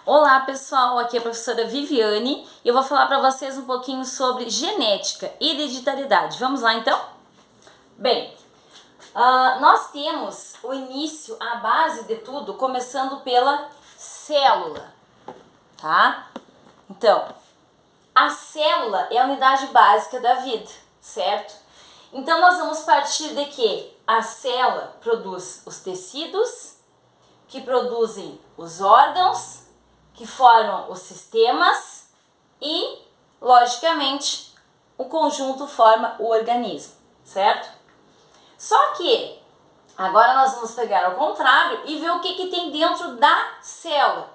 Olá pessoal, aqui é a professora Viviane e eu vou falar para vocês um pouquinho sobre genética e hereditariedade. Vamos lá então? Bem, nós temos o início, a base de tudo, começando pela célula, tá? Então, a célula é a unidade básica da vida, certo? Então nós vamos partir de que a célula produz os tecidos, que produzem os órgãos, que formam os sistemas e, logicamente, o conjunto forma o organismo, certo? Só que agora nós vamos pegar ao contrário e ver o que tem dentro da célula.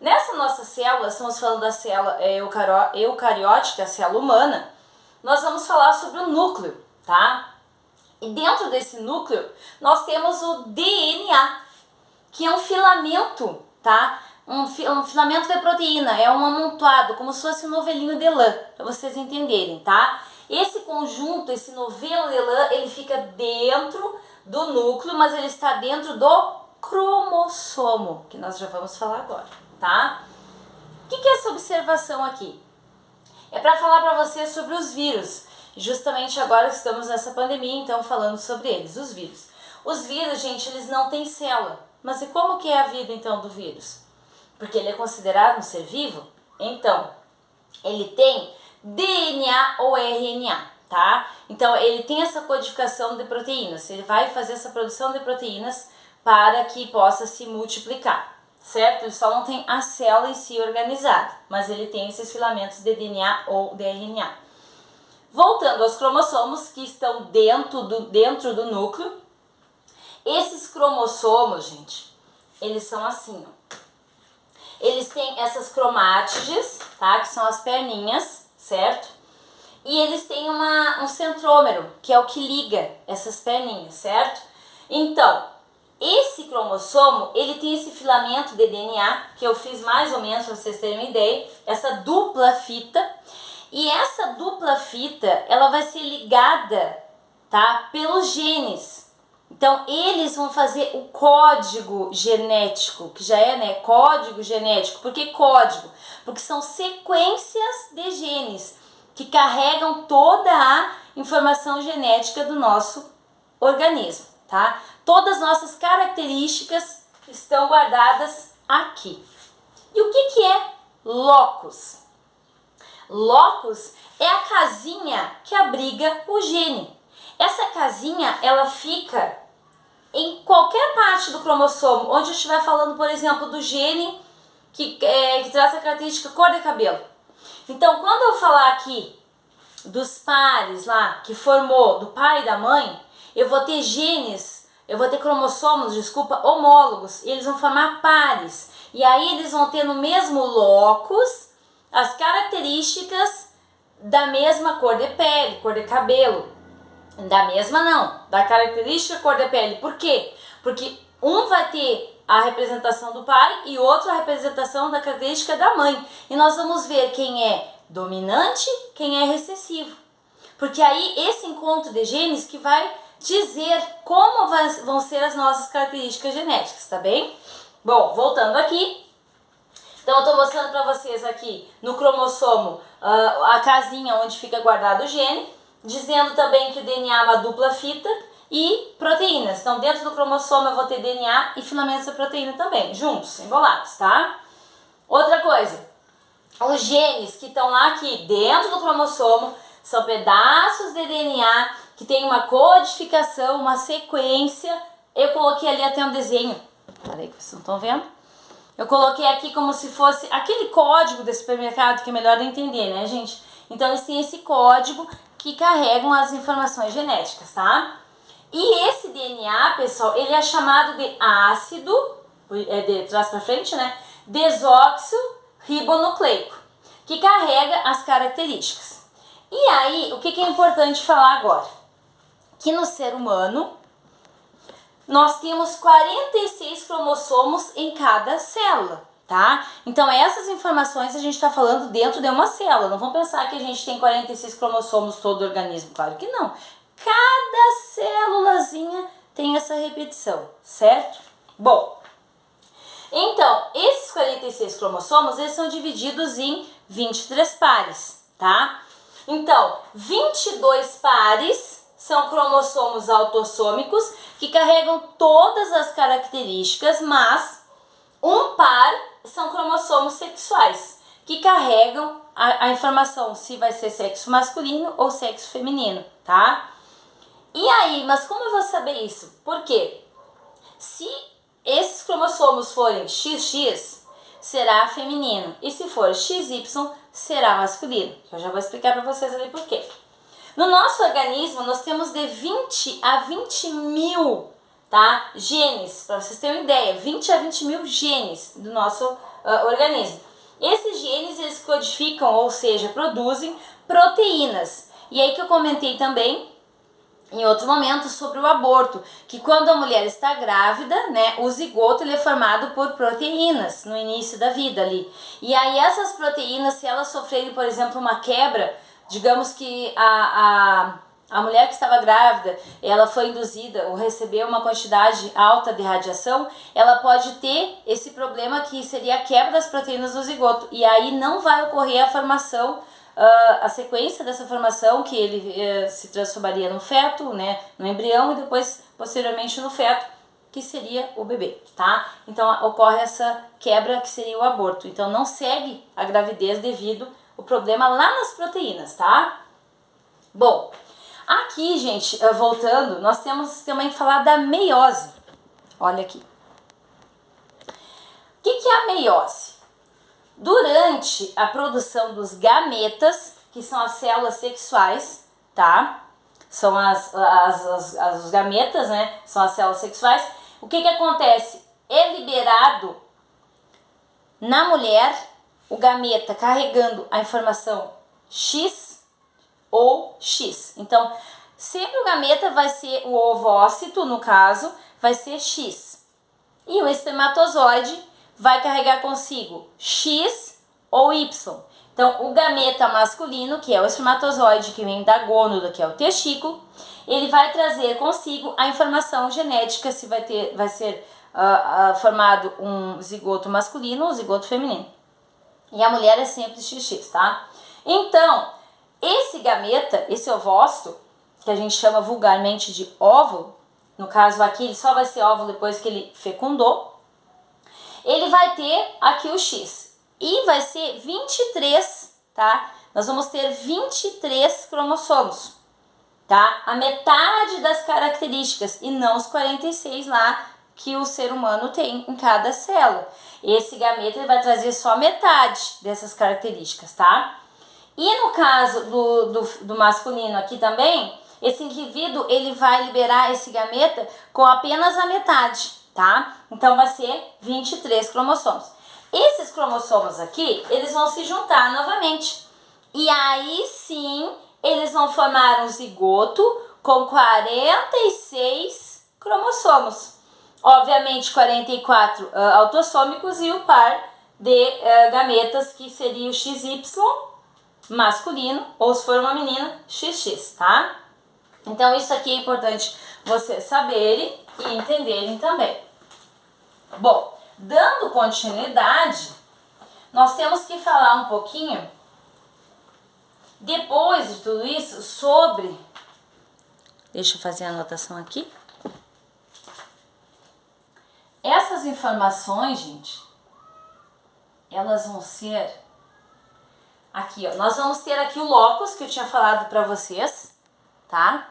Nessa nossa célula, estamos falando da célula eucariótica, a célula humana, nós vamos falar sobre o núcleo, tá? E dentro desse núcleo, nós temos o DNA, que é um filamento, tá? Um filamento de proteína, é um amontoado, como se fosse um novelinho de lã, para vocês entenderem, tá? Esse conjunto, esse novelo de lã, ele fica dentro do núcleo, mas ele está dentro do cromossomo, que nós já vamos falar agora, tá? O que é essa observação aqui? É para falar para vocês sobre os vírus, justamente agora que estamos nessa pandemia, então falando sobre eles, os vírus. Os vírus, gente, eles não têm célula, mas e como que é a vida então do vírus? Porque ele é considerado um ser vivo, então ele tem DNA ou RNA, tá? Então ele tem essa codificação de proteínas, ele vai fazer essa produção de proteínas para que possa se multiplicar, certo? Ele só não tem a célula em si organizada, mas ele tem esses filamentos de DNA ou de RNA. Voltando aos cromossomos que estão dentro do núcleo, esses cromossomos, gente, eles são assim, ó. Eles têm essas cromátides, tá? Que são as perninhas, certo? E eles têm um centrômero, que é o que liga essas perninhas, certo? Então, esse cromossomo, ele tem esse filamento de DNA, que eu fiz mais ou menos para vocês terem uma ideia, essa dupla fita. E essa dupla fita, ela vai ser ligada, tá? Pelos genes. Então, eles vão fazer o código genético, que já é, né, código genético. Por que código? Porque são sequências de genes que carregam toda a informação genética do nosso organismo, tá? Todas as nossas características estão guardadas aqui. E o que é locus? Locus é a casinha que abriga o gene. Essa casinha, ela fica em qualquer parte do cromossomo, onde eu estiver falando, por exemplo, do gene que traz a característica cor de cabelo. Então, quando eu falar aqui dos pares lá, que formou do pai e da mãe, eu vou ter genes, eu vou ter cromossomos, homólogos, e eles vão formar pares. E aí eles vão ter no mesmo locus as características da mesma cor de pele, cor de cabelo. Da mesma não, da característica cor da pele. Por quê? Porque um vai ter a representação do pai e outro a representação da característica da mãe. E nós vamos ver quem é dominante, quem é recessivo. Porque aí esse encontro de genes que vai dizer como vão ser as nossas características genéticas, tá bem? Bom, voltando aqui. Então eu estou mostrando para vocês aqui no cromossomo a casinha onde fica guardado o gene. Dizendo também que o DNA é uma dupla fita e proteínas. Então, dentro do cromossomo eu vou ter DNA e filamentos de proteína também, juntos, embolados, tá? Outra coisa, os genes que estão lá aqui dentro do cromossomo são pedaços de DNA que tem uma codificação, uma sequência. Eu coloquei ali até um desenho. Peraí que vocês não estão vendo. Eu coloquei aqui como se fosse aquele código do supermercado, que é melhor de entender, né, gente? Então, eles têm esse código que carregam as informações genéticas, tá? E esse DNA, pessoal, ele é chamado de ácido, de trás para frente, né? Desoxirribonucleico, que carrega as características. E aí, o que é importante falar agora? Que no ser humano, nós temos 46 cromossomos em cada célula, tá? Então essas informações a gente está falando dentro de uma célula. Não vamos pensar que a gente tem 46 cromossomos todo o organismo, claro que não. Cada célulazinha tem essa repetição, certo? Bom, então esses 46 46 cromossomos, eles são divididos em 23 pares, tá? Então, 22 pares são cromossomos autossômicos que carregam todas as características, mas um par são cromossomos sexuais, que carregam a informação se vai ser sexo masculino ou sexo feminino, tá? E aí, mas como eu vou saber isso? Por quê? Se esses cromossomos forem XX, será feminino. E se for XY, será masculino. Eu já vou explicar para vocês ali por quê. No nosso organismo, nós temos de 20 a 20 mil, tá, genes. Para vocês terem uma ideia, 20 a 20 mil genes do nosso organismo. Esses genes, eles codificam, ou seja, produzem proteínas. E aí que eu comentei também em outro momento sobre o aborto, que quando a mulher está grávida, né, o zigoto ele é formado por proteínas no início da vida ali. E aí essas proteínas, se elas sofrerem, por exemplo, uma quebra, digamos que a mulher que estava grávida, ela foi induzida ou recebeu uma quantidade alta de radiação, ela pode ter esse problema que seria a quebra das proteínas do zigoto. E aí não vai ocorrer a formação, a sequência dessa formação, que ele se transformaria no feto, né, no embrião, e depois, posteriormente, no feto, que seria o bebê, tá? Então ocorre essa quebra que seria o aborto. Então não segue a gravidez devido ao problema lá nas proteínas, tá? Bom, aqui, gente, voltando, nós temos também que falar da meiose. Olha aqui. O que é a meiose? Durante a produção dos gametas, que são as células sexuais, tá? São os gametas, né? São as células sexuais. O que acontece? É liberado na mulher o gameta carregando a informação X ou X. Então, sempre o gameta vai ser o ovócito, no caso, vai ser X. E o espermatozoide vai carregar consigo X ou Y. Então, o gameta masculino, que é o espermatozoide que vem da gônada, que é o testículo, ele vai trazer consigo a informação genética se vai ser formado um zigoto masculino ou um zigoto feminino. E a mulher é sempre XX, tá? Então, esse gameta, esse ovócito, que a gente chama vulgarmente de óvulo, no caso aqui ele só vai ser óvulo depois que ele fecundou, ele vai ter aqui o X. E vai ser 23, tá? Nós vamos ter 23 cromossomos, tá? A metade das características e não os 46 lá que o ser humano tem em cada célula. Esse gameta ele vai trazer só metade dessas características, tá? E no caso do masculino aqui também, esse indivíduo ele vai liberar esse gameta com apenas a metade, tá? Então vai ser 23 cromossomos. Esses cromossomos aqui, eles vão se juntar novamente. E aí sim, eles vão formar um zigoto com 46 cromossomos. Obviamente 44 autossômicos e o par de gametas que seria o XY masculino, ou se for uma menina, XX, tá? Então isso aqui é importante vocês saberem e entenderem também. Bom, dando continuidade, nós temos que falar um pouquinho, depois de tudo isso, sobre... Deixa eu fazer a anotação aqui. Essas informações, gente, elas vão ser... Aqui, ó, nós vamos ter aqui o locus, que eu tinha falado pra vocês, tá?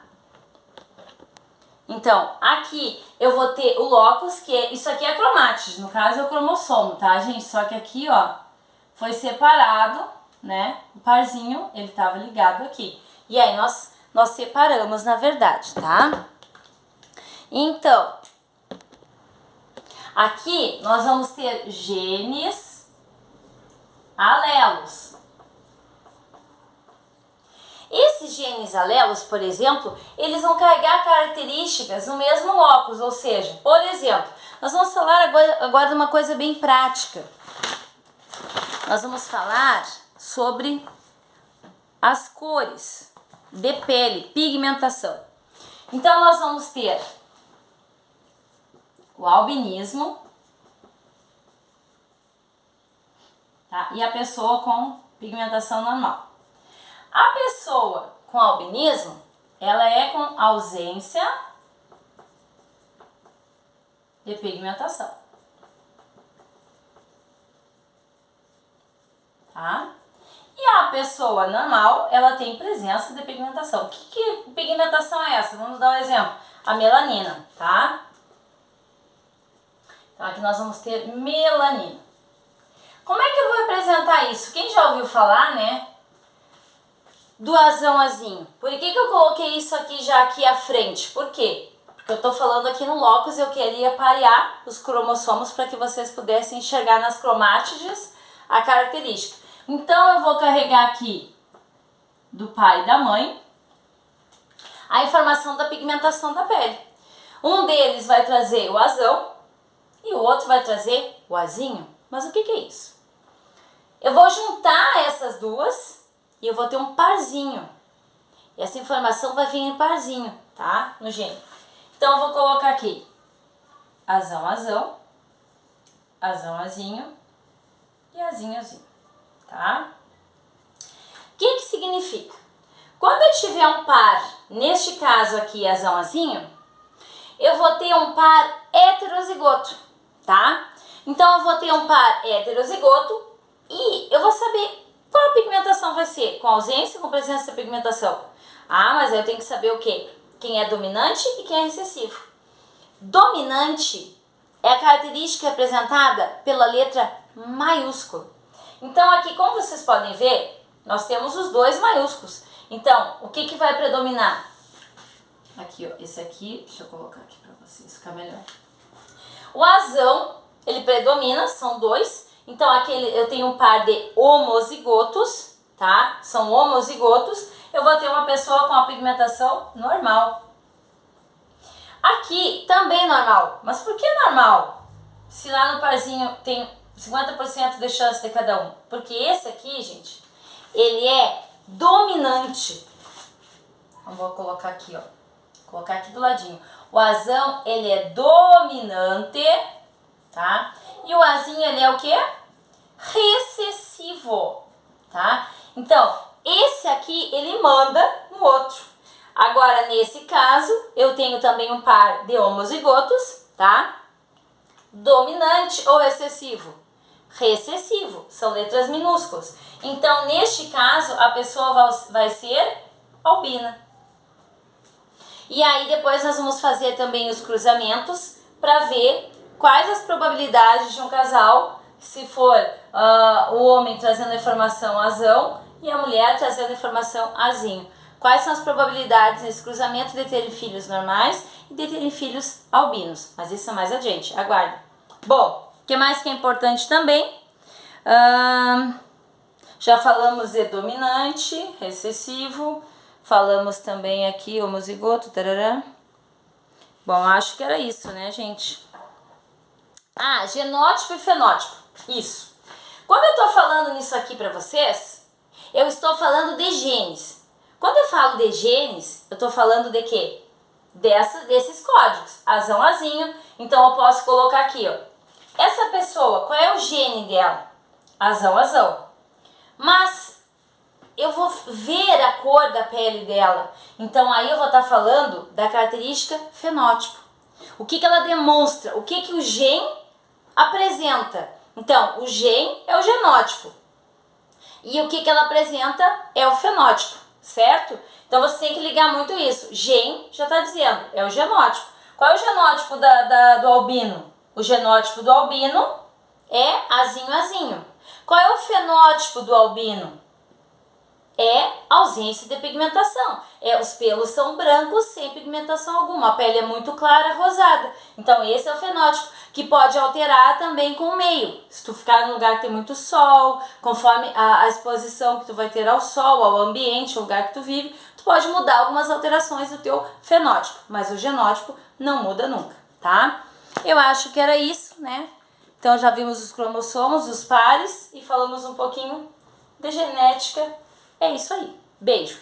Então, aqui eu vou ter o locus, que é, isso aqui é a cromátide, no caso é o cromossomo, tá, gente? Só que aqui, ó, foi separado, né? O parzinho, ele tava ligado aqui. E aí nós separamos, na verdade, tá? Então, aqui nós vamos ter genes alelos. Esses genes alelos, por exemplo, eles vão carregar características no mesmo locus, ou seja, por exemplo, nós vamos falar agora de uma coisa bem prática. Nós vamos falar sobre as cores de pele, pigmentação. Então, nós vamos ter o albinismo, tá? E a pessoa com pigmentação normal. A pessoa com albinismo, ela é com ausência de pigmentação, tá? E a pessoa normal, ela tem presença de pigmentação. Que pigmentação é essa? Vamos dar um exemplo. A melanina, tá? Então aqui nós vamos ter melanina. Como é que eu vou representar isso? Quem já ouviu falar, né? Do azão-azinho. Por que eu coloquei isso aqui já aqui à frente? Por quê? Porque eu tô falando aqui no locus e eu queria parear os cromossomos para que vocês pudessem enxergar nas cromátides a característica. Então eu vou carregar aqui do pai e da mãe a informação da pigmentação da pele. Um deles vai trazer o azão e o outro vai trazer o azinho. Mas o que é isso? Eu vou juntar essas duas e eu vou ter um parzinho. E essa informação vai vir em parzinho, tá? No gene. Então eu vou colocar aqui azão, azão, azão, azinho e azinho, azinho, tá? O que significa? Quando eu tiver um par, neste caso aqui azão, azinho, eu vou ter um par heterozigoto, tá? Então eu vou ter um par heterozigoto e eu vou saber qual a pigmentação vai ser, com ausência ou com presença da pigmentação. Ah, mas aí eu tenho que saber o quê? Quem é dominante e quem é recessivo. Dominante é a característica representada pela letra maiúscula. Então aqui, como vocês podem ver, nós temos os dois maiúsculos. Então, o que vai predominar? Aqui, ó, esse aqui, deixa eu colocar aqui para vocês ficar melhor. O azão, ele predomina, são dois. Então, eu tenho um par de homozigotos, tá? São homozigotos. Eu vou ter uma pessoa com a pigmentação normal. Aqui, também normal. Mas por que normal? Se lá no parzinho tem 50% de chance de cada um. Porque esse aqui, gente, ele é dominante. Então, vou colocar aqui, ó. Colocar aqui do ladinho. O azão, ele é dominante, tá? E o azinho, ele é o quê? Recessivo, tá? Então, esse aqui, ele manda no outro. Agora, nesse caso, eu tenho também um par de homozigotos, tá? Dominante ou recessivo? Recessivo, são letras minúsculas. Então, neste caso, a pessoa vai ser albina. E aí, depois nós vamos fazer também os cruzamentos para ver quais as probabilidades de um casal, se for o homem trazendo a informação azão e a mulher trazendo a informação azinho. Quais são as probabilidades nesse cruzamento de terem filhos normais e de terem filhos albinos. Mas isso é mais adiante, aguarde. Bom, o que mais que é importante também? Já falamos de dominante, recessivo, falamos também aqui homozigoto, tarará. Bom, acho que era isso, né, gente? Genótipo e fenótipo, isso. Quando eu tô falando nisso aqui pra vocês, eu estou falando de genes. Quando eu falo de genes, eu tô falando de quê? Desses códigos, azão, azinho. Então eu posso colocar aqui, ó. Essa pessoa, qual é o gene dela? Azão, azão. Mas eu vou ver a cor da pele dela. Então aí eu vou estar falando da característica fenótipo. O que ela demonstra? O que o gene apresenta? Então, o gene é o genótipo. E o que ela apresenta é o fenótipo, certo? Então você tem que ligar muito isso. Gene já está dizendo, é o genótipo. Qual é o genótipo do albino? O genótipo do albino é azinho, azinho. Qual é o fenótipo do albino? É ausência de pigmentação. Os pelos são brancos sem pigmentação alguma. A pele é muito clara, rosada. Então esse é o fenótipo, que pode alterar também com o meio. Se tu ficar num lugar que tem muito sol, conforme a exposição que tu vai ter ao sol, ao ambiente, ao lugar que tu vive, tu pode mudar algumas alterações do teu fenótipo. Mas o genótipo não muda nunca, tá? Eu acho que era isso, né? Então já vimos os cromossomos, os pares e falamos um pouquinho de genética. É isso aí. Beijo!